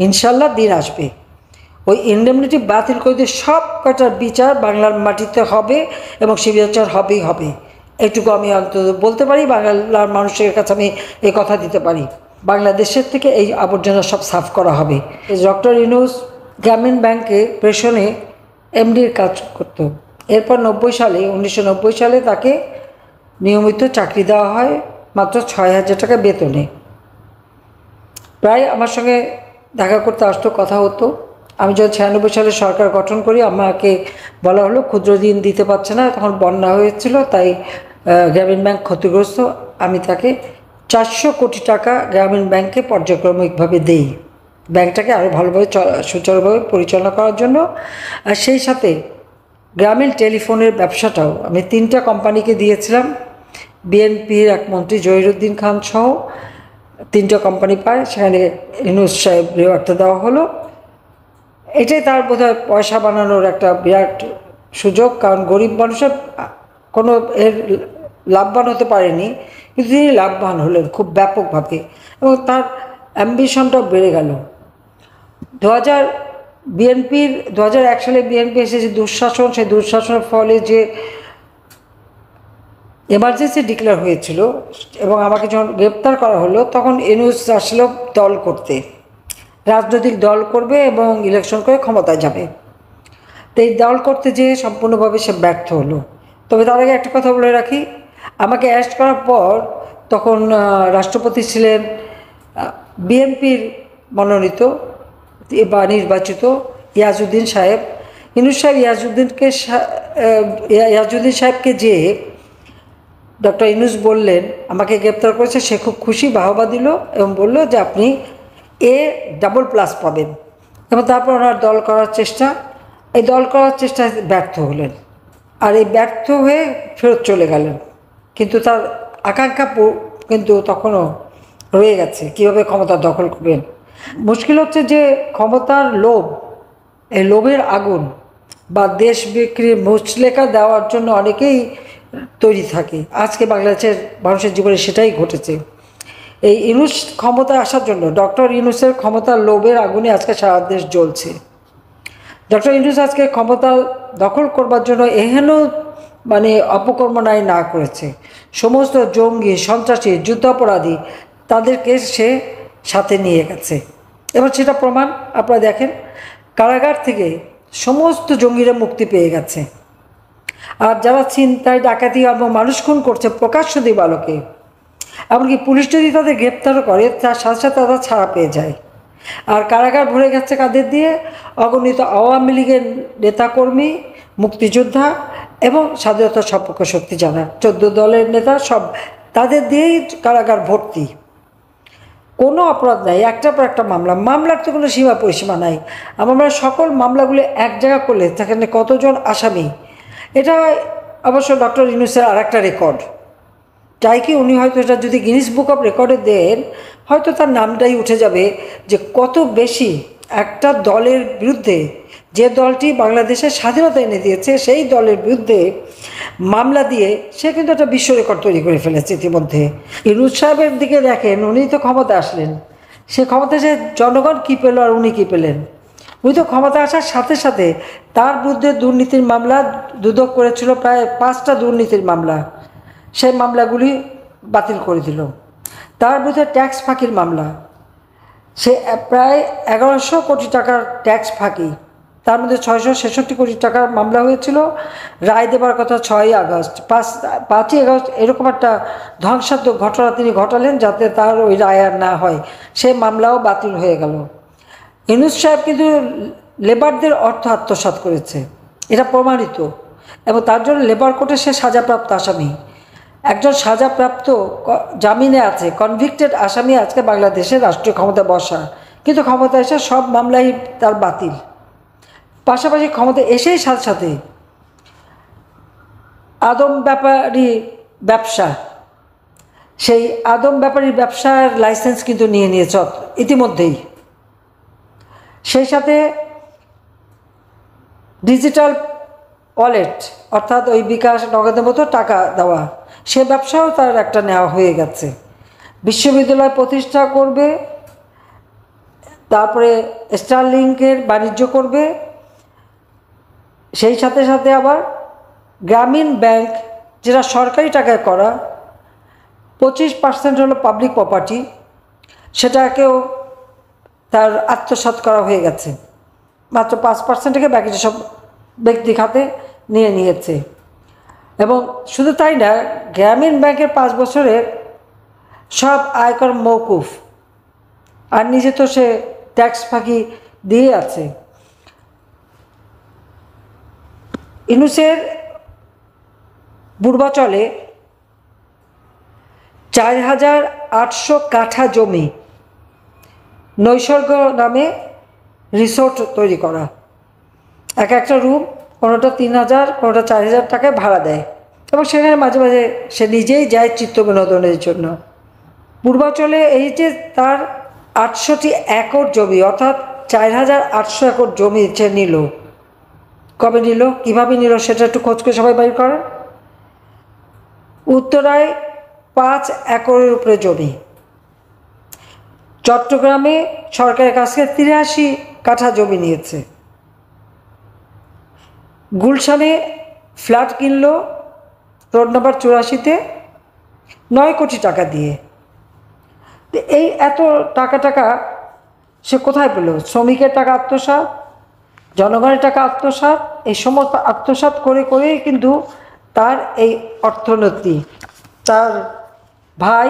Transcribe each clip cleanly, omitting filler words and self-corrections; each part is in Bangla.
ইনশাল্লাহ দিন আসবে, ওই ইনডেমনিটি বাতিল করে দিয়ে সব কটার বিচার বাংলার মাটিতে হবে এবং সে বিচার হবেই হবে। এটুকু আমি অন্তত বলতে পারি, বাংলার মানুষের কাছে আমি এই কথা দিতে পারি। বাংলাদেশের থেকে এই আবর্জনা সব সাফ করা হবে। ডক্টর ইউনূস গ্রামীণ ব্যাংকে প্রেষণে এমডির কাজ করত। এরপর 1990 সালে তাকে নিয়মিত চাকরি দেওয়া হয় মাত্র 6,000 টাকা বেতনে। প্রায় আমার সঙ্গে দেখা করতে আসতো, কথা হতো। আমি যখন 96 সালে সরকার গঠন করি, আমাকে বলা হলো ক্ষুদ্র ঋণ দিতে পারছে না, তখন বন্যা হয়েছিল, তাই গ্রামীণ ব্যাংক ক্ষতিগ্রস্ত। আমি তাকে 400 কোটি টাকা গ্রামীণ ব্যাংকে পর্যায়ক্রমিকভাবে দেই, ব্যাংকটাকে আরও ভালোভাবে সুচারুভাবে পরিচালনা করার জন্য। আর সেই সাথে গ্রামীণ টেলিফোনের ব্যবসাটাও আমি 3টা কোম্পানিকে দিয়েছিলাম। বিএনপির এক মন্ত্রী জহিরুদ্দিন খান সহ 3টা কোম্পানি পায়, সেখানে ইউনূস সাহেব রিওয়ার্ডটা দেওয়া হলো। এটাই তার বোধহয় পয়সা বানানোর একটা বিরাট সুযোগ, কারণ গরিব মানুষের কোনো এর লাভবান হতে পারেনি, কিন্তু তিনি লাভবান হলেন খুব ব্যাপকভাবে এবং তার অ্যাম্বিশনটাও বেড়ে গেল। 2001 সালে বিএনপি এসেছে দুঃশাসন, সেই দুঃশাসনের ফলে যে এমার্জেন্সি ডিক্লেয়ার হয়েছিল এবং আমাকে যখন গ্রেপ্তার করা হলো, তখন ইউনূস আসলো দল করতে, রাজনৈতিক দল করবে এবং ইলেকশন করে ক্ষমতায় যাবে। তো এই দল করতে যেয়ে সম্পূর্ণভাবে সে ব্যর্থ হলো। তবে তার আগে একটা কথা বলে রাখি, আমাকে অ্যারেস্ট করার পর তখন রাষ্ট্রপতি ছিলেন বিএনপির মনোনীত বা নির্বাচিত ইয়াজউদ্দিন সাহেব। ইউনূস সাহেব ইয়াজউদ্দিন সাহেবকে যে ডক্টর ইউনূস বললেন আমাকে গ্রেপ্তার করেছে, সে খুব খুশি, বাহবা দিল এবং বলল যে আপনি A++ পাবেন। এবং তারপর ওনার দল করার চেষ্টা, এই দল করার চেষ্টায় ব্যর্থ হলেন, আর এই ব্যর্থ হয়ে ফেরত চলে গেলেন। কিন্তু তার আকাঙ্ক্ষা কিন্তু তখনও রয়ে গেছে, কীভাবে ক্ষমতা দখল করবেন। মুশকিল হচ্ছে যে ক্ষমতার লোভ, এই লোভের আগুন বা দেশ বিক্রির মুচলেকা দেওয়ার জন্য অনেকেই তৈরি থাকে। আজকে বাংলাদেশের মানুষের জীবনে সেটাই ঘটেছে। এই ইউনূস ক্ষমতায় আসার জন্য, ডক্টর ইউনূসের ক্ষমতার লোভের আগুনে আজকে সারা দেশ জ্বলছে। ডক্টর ইউনূস আজকে ক্ষমতা দখল করবার জন্য এহেন অপকর্ম না করেছে। সমস্ত জঙ্গি, সন্ত্রাসী, যুদ্ধাপরাধী তাদেরকে সে সাথে নিয়ে গেছে এবং সেটা প্রমাণ আপনারা দেখেন, কারাগার থেকে সমস্ত জঙ্গিরা মুক্তি পেয়ে গেছে। আর যারা ছিনতাই, ডাকাতি এবং মানুষ খুন করছে প্রকাশ্য দিবালোকে, এমনকি পুলিশ যদি তাদের গ্রেপ্তারও করে, তার সাথে সাথে তারা ছাড়া পেয়ে যায়। আর কারাগার ভরে গেছে কাদের দিয়ে? অগণিত আওয়ামী লীগের নেতাকর্মী, মুক্তিযোদ্ধা এবং স্বাধীনতা সপক্ষ শক্তি যারা 14 দলের নেতা, সব তাদের দিয়েই কারাগার ভর্তি। কোনো অপরাধ নাই, একটার পর একটা মামলার তো কোনো সীমা পরিসীমা নাই। আমরা সকল মামলাগুলো এক জায়গা করলে সেখানে কতজন আসামি, এটা অবশ্য ডক্টর ইউনূসের আর একটা রেকর্ড। চাই কি উনি হয়তো এটা যদি গিনিস বুক অফ রেকর্ডে দেন, হয়তো তার নামটাই উঠে যাবে যে কত বেশি একটা দলের বিরুদ্ধে, যে দলটি বাংলাদেশের স্বাধীনতা এনে দিয়েছে, সেই দলের বিরুদ্ধে মামলা দিয়ে সে কিন্তু একটা বিশ্ব রেকর্ড তৈরি করে ফেলেছে ইতিমধ্যে। ইউনূস সাহেবের দিকে দেখেন, উনি তো ক্ষমতা আসলেন, সে ক্ষমতা সে জনগণ কী পেল আর উনি কী পেলেন? উনি তো ক্ষমতা আসার সাথে সাথে তার বিরুদ্ধে দুর্নীতির মামলা দুদক করেছিল, প্রায় 5টা দুর্নীতির মামলা, সেই মামলাগুলি বাতিল করে দিল। তার বিরুদ্ধে ট্যাক্স ফাঁকির মামলা, সে প্রায় 1100 কোটি টাকার ট্যাক্স ফাঁকি, তার মধ্যে 666 কোটি টাকার মামলা হয়েছিল। রায় দেবার কথা 6ই আগস্ট, 5ই আগস্ট এরকম একটা ধ্বংসাত্মক ঘটনা তিনি ঘটালেন যাতে তার ওই রায় আর না হয়, সেই মামলাও বাতিল হয়ে গেল। ইউনূস সাহেব কিন্তু লেবারদের অর্থ আত্মসাৎ করেছে, এটা প্রমাণিত, এবং তার জন্য লেবার কোর্টে সে সাজাপ্রাপ্ত আসামি। একজন সাজাপ্রাপ্ত জামিনে আছে কনভিক্টেড আসামি আজকে বাংলাদেশের রাষ্ট্রীয় ক্ষমতা বসা, কিন্তু ক্ষমতা এসে সব মামলাই তার বাতিল। পাশাপাশি ক্ষমতা এসেই সাথে সাথে আদম ব্যাপারী ব্যবসা, সেই আদম ব্যাপারীর ব্যবসার লাইসেন্স কিন্তু নিয়ে নিয়েছে ইতিমধ্যেই। সেই সাথে ডিজিটাল ওয়ালেট, অর্থাৎ ওই বিকাশ নগদের মতো টাকা দেওয়া, সে ব্যবসাও তার একটা নেওয়া হয়ে গেছে। বিশ্ববিদ্যালয় প্রতিষ্ঠা করবে, তারপরে স্টারলিংকের বাণিজ্য করবে, সেই সাথে সাথে আবার গ্রামীণ ব্যাংক যেটা সরকারি টাকায় করা, 25% হলো পাবলিক প্রপার্টি, সেটাকেও তার আত্মসাৎ করা হয়ে গেছে। মাত্র 5% থেকে বাকিটা সব ব্যক্তি খাতে নিয়ে নিয়েছে। এবং শুধু তাই না, গ্রামীণ ব্যাংকের 5 বছরের সব আয়কর মওকুফ, আর নিজে তো সে ট্যাক্স ফাঁকি দিয়ে আছে। ইউনূসের পূর্বাচলে 4800 কাঠা জমি নৈসর্গ নামে রিসোর্ট তৈরি করা, একটা রুম কোনোটা 3000 কোনোটা 4000 টাকায় ভাড়া দেয়, এবং সেখানে মাঝে মাঝে সে নিজেই যায় চিত্ত বিনোদনের জন্য। পূর্বাচলে এই যে তার 800টি একর জমি, অর্থাৎ 4800 একর জমি সে নিল। কবে নিল, কীভাবে নিল, সেটা একটু খোঁজ করে সবাই বাইর করেন। উত্তরায় 5 একরের উপরে জমি, চট্টগ্রামে সরকারের কাছে 83 কাঠা জমি নিয়েছে, গুলশানে ফ্ল্যাট কিনল রোড নাম্বার 84-তে 9 কোটি টাকা দিয়ে। এই এত টাকা সে কোথায় পেল? শ্রমিকের টাকা আত্মসাৎ, জনগণের টাকা আত্মসাৎ, এই সমস্ত আত্মসাৎ করে করেই কিন্তু তার এই অর্থনীতি। তার ভাই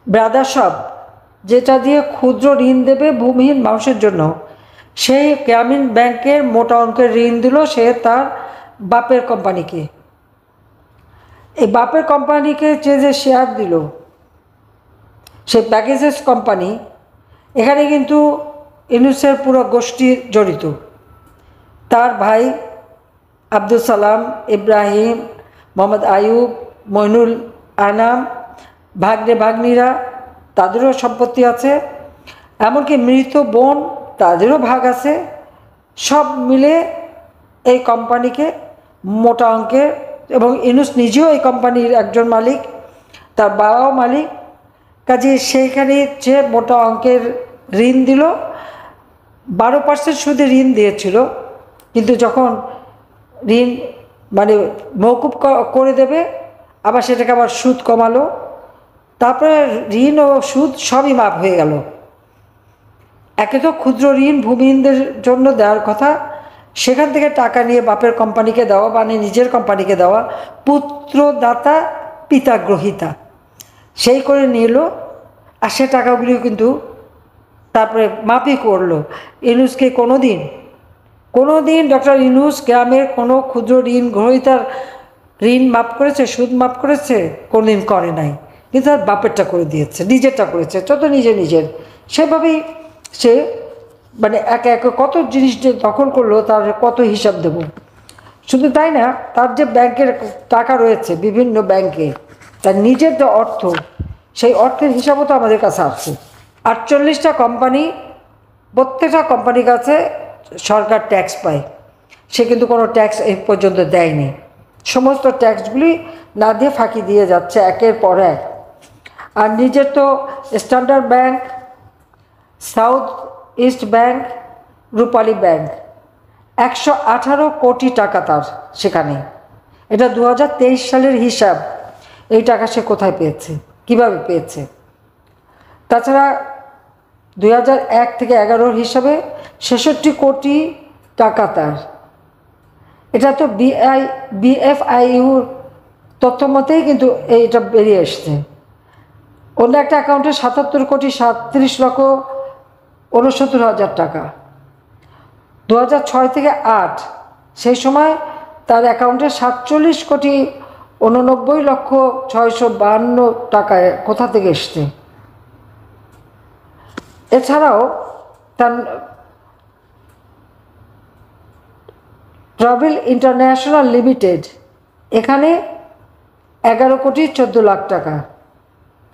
ব্রাদারসব যেটা দিয়ে ক্ষুদ্র ঋণ দেবে ভূমিহীন মানুষের জন্য, সেই গ্রামীণ ব্যাংকের মোটা অঙ্কের ঋণ দিল সে তার বাপের কোম্পানিকে। এই বাপের কোম্পানিকে যে শেয়ার দিল, সেই প্যাকেজেস কোম্পানি, এখানে কিন্তু ইউনূসের পুরো গোষ্ঠী জড়িত। তার ভাই আব্দুল সালাম, ইব্রাহিম, মোহাম্মদ আয়ুব, মইনুল আনাম, ভাগ্নে ভাগ্নিরা, তাদেরও সম্পত্তি আছে, এমনকি মৃত বোন তাদেরও ভাগ আছে। সব মিলে এই কোম্পানিকে মোটা অঙ্কের, এবং ইউনূস নিজেও এই কোম্পানির একজন মালিক, তার বাবাও মালিক। কাজে সেইখানে যে মোটা অঙ্কের ঋণ দিল, 12% সুদে ঋণ দিয়েছিল, কিন্তু যখন ঋণ মানে মওকুফ করে দেবে, আবার সেটাকে আবার সুদ কমালো, তারপরে ঋণ ও সুদ সবই মাপ হয়ে গেল। একে তো ক্ষুদ্র ঋণ ভূমিহীনদের জন্য দেওয়ার কথা, সেখান থেকে টাকা নিয়ে বাপের কোম্পানিকে দেওয়া, মানে নিজের কোম্পানিকে দেওয়া, পুত্রদাতা পিতা গ্রহিতা, সেই করে নিল। আর সে টাকাগুলিও কিন্তু তারপরে মাপই করলো। ইউনূসকে কোনো দিন ডক্টর ইউনূস গ্রামের কোনো ক্ষুদ্র ঋণ গ্রহীতার ঋণ মাপ করেছে, সুদ মাপ করেছে? কোনোদিন করে নাই। কিন্তু তার বাপেরটা করে দিয়েছে, নিজেরটা করেছে, যত নিজের। সেভাবেই সে মানে একে একে কত জিনিস যে দখল করলো, তার কত হিসাব দেব। শুধু তাই না, তার যে ব্যাংকের টাকা রয়েছে বিভিন্ন ব্যাংকে, তার নিজের যে অর্থ, সেই অর্থের হিসাবও তো আমাদের কাছে আছে। 48টা কোম্পানি, প্রত্যেকটা কোম্পানির কাছে সরকার ট্যাক্স পায়, সে কিন্তু কোনো ট্যাক্স এই পর্যন্ত দেয়নি। সমস্ত ট্যাক্সগুলি না দিয়ে ফাঁকি দিয়ে যাচ্ছে একের পর এক। আর নিজের তো Standard Bank, South East Bank, Rupali bank, 118 কোটি টাকা তার সেখানে। এটা 2023 সালের হিসাব। এই টাকা সে কোথায় পেয়েছে, কিভাবে পেয়েছে? তাছাড়া 2001 থেকে 11 হিসাবে 66 কোটি টাকা তার। এটা তো বিএফআইইউর তথ্য মতেই কিন্তু এইটা বেরিয়ে এসছে। অন্য একটা অ্যাকাউন্টে 77 কোটি 37 লক্ষ 69 হাজার টাকা। 2006 থেকে 8 সেই সময় তার অ্যাকাউন্টে 47 কোটি 89 লক্ষ 652 টাকায় কোথা থেকে এসছে? এছাড়াও তার ট্রাভেল ইন্টারন্যাশনাল লিমিটেড, এখানে 11 কোটি 14 লাখ টাকা।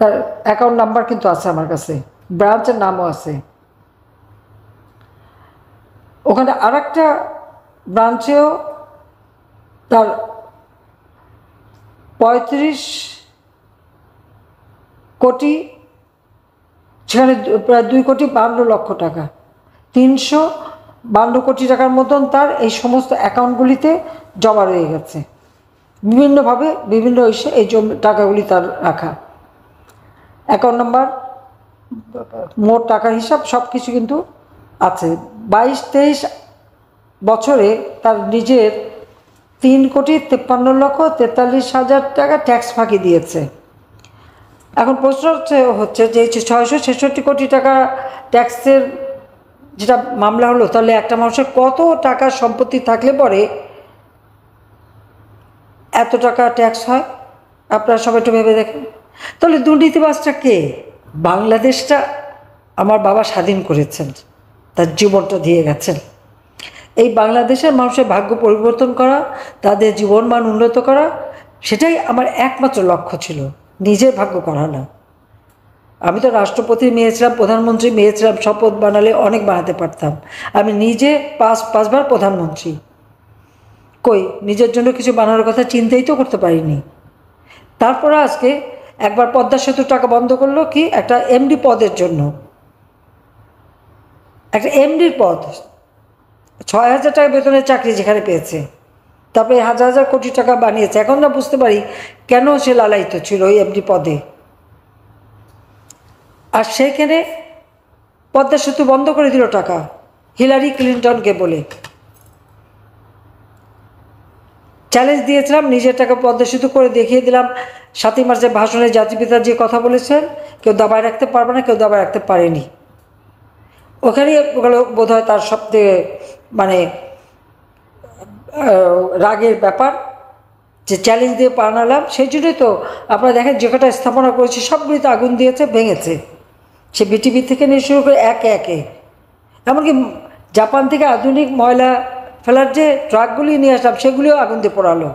তার অ্যাকাউন্ট নাম্বার কিন্তু আছে আমার কাছে, ব্রাঞ্চের নামও আছে। ওখানে আরেকটা ব্রাঞ্চেও তার 35 কোটি সেখানে প্রায় 2,52,00,000 টাকা, 352 কোটি টাকার মতন তার এই সমস্ত অ্যাকাউন্টগুলিতে জমা রয়ে গেছে। বিভিন্নভাবে বিভিন্ন ইস্যে এই টাকাগুলি তার রাখা, অ্যাকাউন্ট নাম্বার, মোট টাকার হিসাব সব কিছু কিন্তু আছে। 22-23 বছরে তার নিজের 3,53,43,000 টাকা ট্যাক্স ফাঁকি দিয়েছে। এখন প্রশ্ন হচ্ছে যে 666 কোটি টাকা ট্যাক্সের যেটা মামলা হলো, তাহলে একটা মানুষের কত টাকা সম্পত্তি থাকলে পরে এত টাকা ট্যাক্স হয়? আপনারা সবাই একটু ভেবে দেখেন। তাহলে দুর্নীতিবাজটা কে? বাংলাদেশটা আমার বাবা স্বাধীন করেছেন, তার জীবনটা দিয়ে গেছেন। এই বাংলাদেশের মানুষের ভাগ্য পরিবর্তন করা, তাদের জীবনমান উন্নত করা, সেটাই আমার একমাত্র লক্ষ্য ছিল, নিজের ভাগ্য করা না। আমি তো রাষ্ট্রপতির মেয়ে ছিলাম, প্রধানমন্ত্রী মেয়ে ছিলাম, শপথ বানালে অনেক বানাতে পারতাম। আমি নিজে পাঁচবার প্রধানমন্ত্রী, কই নিজের জন্য কিছু বানানোর কথা চিন্তাই তো করতে পারিনি। তারপরে আজকে একবার পদ্মা সেতুর টাকা বন্ধ করলো কি একটা এমডি পদের জন্য, একটা এমডির পদ, 6,000 টাকা বেতনের চাকরি যেখানে পেয়েছে, তারপরে হাজার হাজার কোটি টাকা বানিয়েছে। এখন না বুঝতে পারি কেন সে লালায়িত ছিল ওই এমডি পদে। আর সেইখানে পদ্মা সেতু বন্ধ করে দিল টাকা হিলারি ক্লিন্টনকে বলে। চ্যালেঞ্জ দিয়েছিলাম, নিজের টাকা পদ্মা সেতু করে দেখিয়ে দিলাম। 7ই মার্চের ভাষণে জাতিপিতা যে কথা বলেছেন, কেউ দাবায় রাখতে পারবে না, কেউ দাবায় রাখতে পারেনি। ওখানেই বোধ হয় তার সবথেকে মানে রাগের ব্যাপার, যে চ্যালেঞ্জ দিয়ে বানালাম। সেই জন্যই তো আপনারা দেখেন যে কটা স্থাপনা করেছে সবগুলিতে আগুন দিয়েছে, ভেঙেছে। সে বিটিভি থেকে নিয়ে শুরু করে একে একে, এমনকি জাপান থেকে আধুনিক ময়লা ফেলার যে ট্রাকগুলি নিয়ে আসলাম সেগুলিও আগুন দিয়ে পোড়ালো।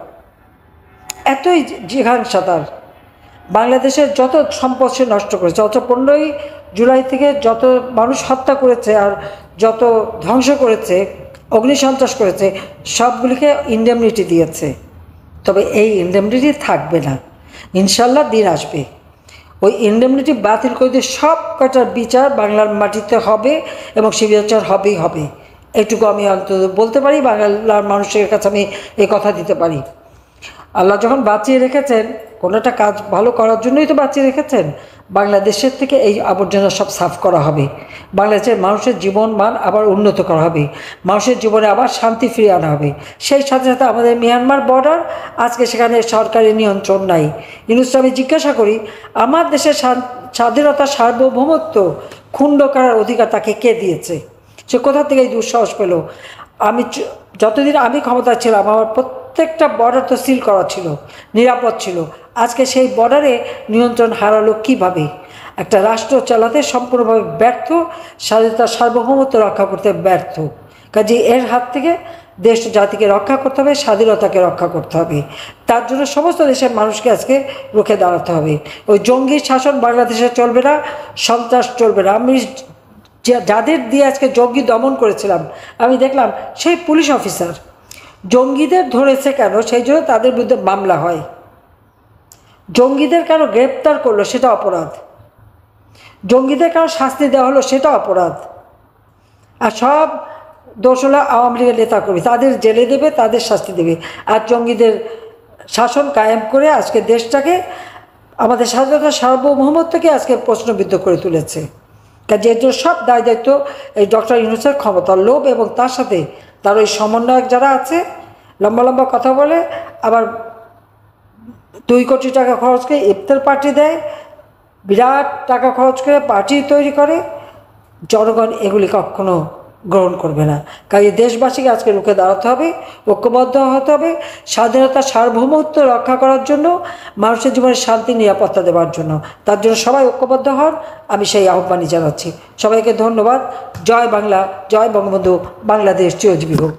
এতই জিঘাংসা তার। বাংলাদেশের যত সম্পদ সে নষ্ট করেছে, অথচ 15ই জুলাই থেকে যত মানুষ হত্যা করেছে আর যত ধ্বংস করেছে, অগ্নিসন্ত্রাস করেছে, সবগুলিকে ইন্ডেমনিটি দিয়েছে। তবে এই ইন্ডেমনিটি থাকবে না, ইনশাল্লাহ দিন আসবে। ওই ইন্ডেমনিটি বাতিল করে দিয়ে সব কটার বিচার বাংলার মাটিতে হবে, এবং সে বিচার হবেই হবে। এটুকু আমি অন্তত বলতে পারি, বাংলার মানুষের কাছে আমি এই কথা দিতে পারি। আল্লাহ যখন বাঁচিয়ে রেখেছেন, কোনো একটা কাজ ভালো করার জন্যই তো বাঁচিয়ে রেখেছেন। বাংলাদেশের থেকে এই আবর্জনা সব সাফ করা হবে, বাংলাদেশের মানুষের জীবন মান আবার উন্নত করা হবে, মানুষের জীবনে আবার শান্তি ফিরিয়ে আনা হবে। সেই সাথে সাথে আমাদের মিয়ানমার বর্ডার, আজকে সেখানে সরকারি নিয়ন্ত্রণ নাই। ইউনূস আমি জিজ্ঞাসা করি, আমার দেশের স্বাধীনতা সার্বভৌমত্ব ক্ষুণ্ণ করার অধিকার তাকে কে দিয়েছে? সে কোথা থেকে এই দুঃসাহস পেল? যতদিন আমি ক্ষমতা ছিলাম, আমার প্রত্যেকটা বর্ডার তো সিল করা ছিল, নিরাপদ ছিল। আজকে সেই বর্ডারে নিয়ন্ত্রণ হারালো কিভাবে? একটা রাষ্ট্র চালাতে সম্পূর্ণভাবে ব্যর্থ, স্বাধীনতার সার্বভৌমত্ব রক্ষা করতে ব্যর্থ। কাজে এর হাত থেকে দেশ জাতিকে রক্ষা করতে হবে, স্বাধীনতাকে রক্ষা করতে হবে। তার জন্য সমস্ত দেশের মানুষকে আজকে রুখে দাঁড়াতে হবে। ওই জঙ্গি শাসন বাংলাদেশে চলবে না, সন্ত্রাস চলবে না। আমি যাদের দিয়ে আজকে জঙ্গি দমন করেছিলাম, আমি দেখলাম সেই পুলিশ অফিসার জঙ্গিদের ধরেছে কেন, সেই জন্য তাদের বিরুদ্ধে মামলা হয়। জঙ্গিদের কেন গ্রেপ্তার করলো সেটা অপরাধ, জঙ্গিদের কেন শাস্তি দেওয়া হলো সেটা অপরাধ। আর সব দোষ হলো আওয়ামী লীগের নেতাকর্মী, তাদের জেলে দেবে, তাদের শাস্তি দেবে। আর জঙ্গিদের শাসন কায়েম করে আজকে দেশটাকে, আমাদের স্বাধীনতা সার্বভৌমত্বকে আজকে প্রশ্নবিদ্ধ করে তুলেছে। কাজে এর জন্য সব দায় দায়িত্ব এই ডক্টর ইউনূসের ক্ষমতার লোভ, এবং তার সাথে তার ওই সমন্বয়ক যারা আছে, লম্বা লম্বা কথা বলে, আবার 2 কোটি টাকা খরচ করে ইফতার পার্টি দেয়, বিরাট টাকা খরচ করে পার্টি তৈরি করে। জনগণ এগুলি কখনো গ্রহণ করবে না। কাজে দেশবাসীকে আজকে রুখে দাঁড়াতে হবে, ঐক্যবদ্ধ হতে হবে, স্বাধীনতা সার্বভৌমত্ব রক্ষা করার জন্য, মানুষের জীবনে শান্তি নিরাপত্তা দেওয়ার জন্য। তার জন্য সবাই ঐক্যবদ্ধ হন, আমি সেই আহ্বানই জানাচ্ছি। সবাইকে ধন্যবাদ। জয় বাংলা, জয় বঙ্গবন্ধু, বাংলাদেশ চিরজীবী হোক।